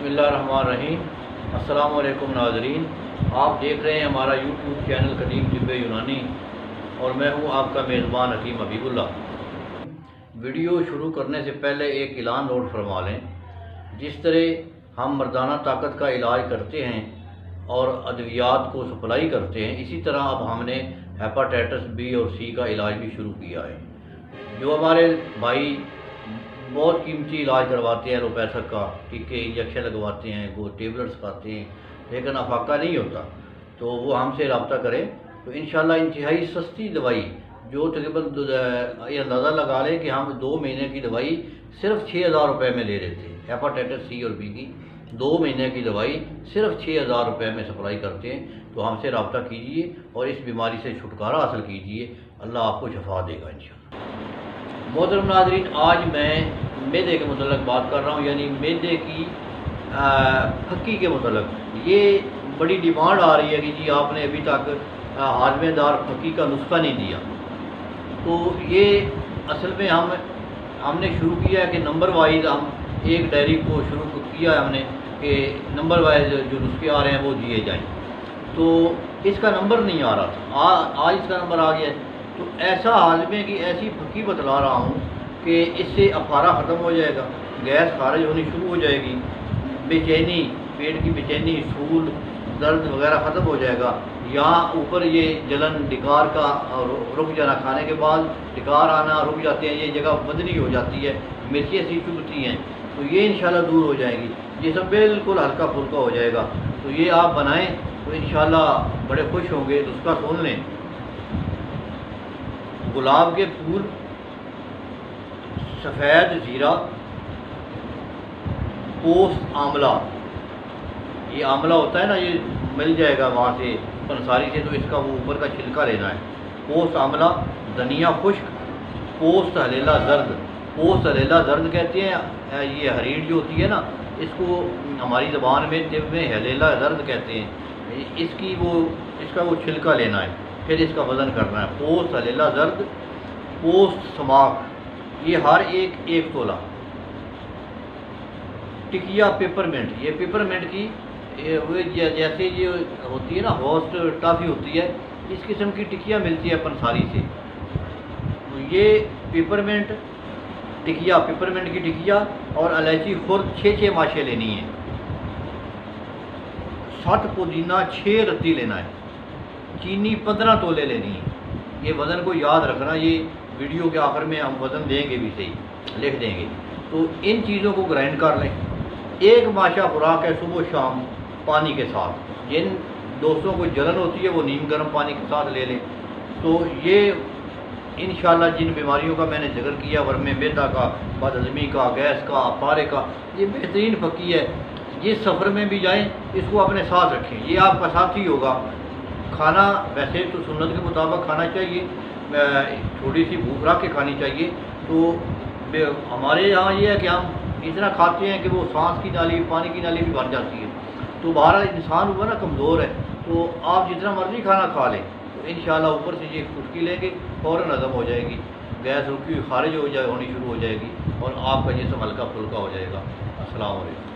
बिस्मिल्लाहिर्रहमानिर्रहीम। अस्सलाम वालेकुम नाज़रीन, आप देख रहे हैं हमारा यूट्यूब चैनल कदीम तिब्ब यूनानी और मैं हूं आपका मेज़बान हकीम हबीबुल्लाह। वीडियो शुरू करने से पहले एक ऐलान नोट फरमा लें। जिस तरह हम मर्दाना ताकत का इलाज करते हैं और अद्वियात को सप्लाई करते हैं, इसी तरह अब हमने हेपाटाइटिस बी और सी का इलाज भी शुरू किया है। जो हमारे भाई बहुत कीमती इलाज करवाते हैं, एलोपैथिक का टीके इंजेक्शन लगवाते हैं, वो टेबलेट्स खाते हैं, लेकिन अफाका नहीं होता, तो वो हमसे रब्ता करें तो इंशाल्लाह इंतहाई सस्ती दवाई, जो तकरीबन ये अंदाज़ा लगा लें कि हम 2 महीने की दवाई सिर्फ 6,000 रुपये में ले लेते हैं। हेपाटाइटिस सी और बी की 2 महीने की दवाई सिर्फ 6,000 रुपये में सप्लाई करते हैं। तो हमसे रब्ता कीजिए और इस बीमारी से छुटकारा हासिल कीजिए। अल्लाह आपको शफा देगा इंशाअल्लाह। मोहतरम नाज़रीन, आज मैं मैदे के मतलब बात कर रहा हूँ, यानी मैदे की फक्की के मतलब। ये बड़ी डिमांड आ रही है कि जी आपने अभी तक हाजमेदार फक्की का नुस्खा नहीं दिया। तो ये असल में हमने शुरू किया है कि नंबर वाइज हम एक डायरी को शुरू किया है हमने कि नंबर वाइज जो नुस्खे आ रहे हैं वो दिए जाएँ। तो इसका नंबर नहीं आ रहा था, आज इसका नंबर आ गया है। तो ऐसा हाजमे की ऐसी फक्की बतला रहा हूँ कि इससे अफारा ख़त्म हो जाएगा, गैस खारिज होनी शुरू हो जाएगी, बेचैनी, पेट की बेचैनी, सूल दर्द वगैरह ख़त्म हो जाएगा। यहाँ ऊपर ये जलन डिकार का रुक जाना, खाने के बाद डिकार आना रुक जाते हैं, ये जगह बदली हो जाती है, मिर्चियाँ सी चुभती हैं, तो ये इंशाल्लाह दूर हो जाएगी। ये सब बिल्कुल हल्का फुल्का हो जाएगा। तो ये आप बनाएं तो इंशाल्लाह बड़े खुश होंगे। तो उसका सुन लें। गुलाब के फूल, सफ़ेद ज़ीरा, पोस्त आंवला, ये आंवला होता है ना, ये मिल जाएगा वहाँ से पंसारी से, तो इसका वो ऊपर का छिलका लेना है। पोस्त आंवला, धनिया खुश्क, पोस्त हलेला जर्द। पोस्त हलेला जर्द कहते हैं, ये हरीड़ जो होती है ना, इसको हमारी ज़बान में तिब में हलेला जर्द कहते हैं। इसका वो छिलका लेना है, फिर इसका वज़न करना है। पोस्त हलेला जर्द, पोस्त समाक, ये हर एक तोला। टिकिया पेपरमिंट, ये पेपरमिंट की जैसे ये होती है ना, होस्ट टॉफ़ी होती है, इस किस्म की टिकिया मिलती है पंसारी से। तो ये पेपरमिंट टिकिया, पेपरमिंट की टिकिया और इलायची खुर्द 6 माशे लेनी है। 7 पुदीना 6 रत्ती लेना है। चीनी 15 तोले लेनी है। ये वज़न को याद रखना, ये वीडियो के आखिर में हम वज़न देंगे भी, सही लिख देंगे। तो इन चीज़ों को ग्राइंड कर लें। 1 माशा खुराक है सुबह शाम पानी के साथ। जिन दोस्तों को जलन होती है वो नीम गर्म पानी के साथ ले लें। तो ये इंशाल्लाह जिन बीमारियों का मैंने जिक्र किया, वर्मे मैदा का, बदहज़मी का, गैस का, अफारे का, ये बेहतरीन फक्की है। ये सफ़र में भी जाएं, इसको अपने साथ रखें, ये आपका साथी होगा। खाना वैसे तो सुन्नत के मुताबिक खाना चाहिए, थोड़ी सी भूख रख के खानी चाहिए। तो हमारे यहाँ ये है कि हम इतना खाते हैं कि वो सांस की नाली, पानी की नाली भी भर जाती है। तो बाहर इंसान हुआ ना कमज़ोर है, तो आप जितना मर्ज़ी खाना खा लें, तो इंशाल्लाह ऊपर से ये खुश्की लेंगे, फ़ौरन हज़म हो जाएगी, गैस रुकी हुई खारिज होनी शुरू हो जाएगी और आपका जिस्म हल्का फुल्का हो जाएगा। अस्सलाम वालेकुम।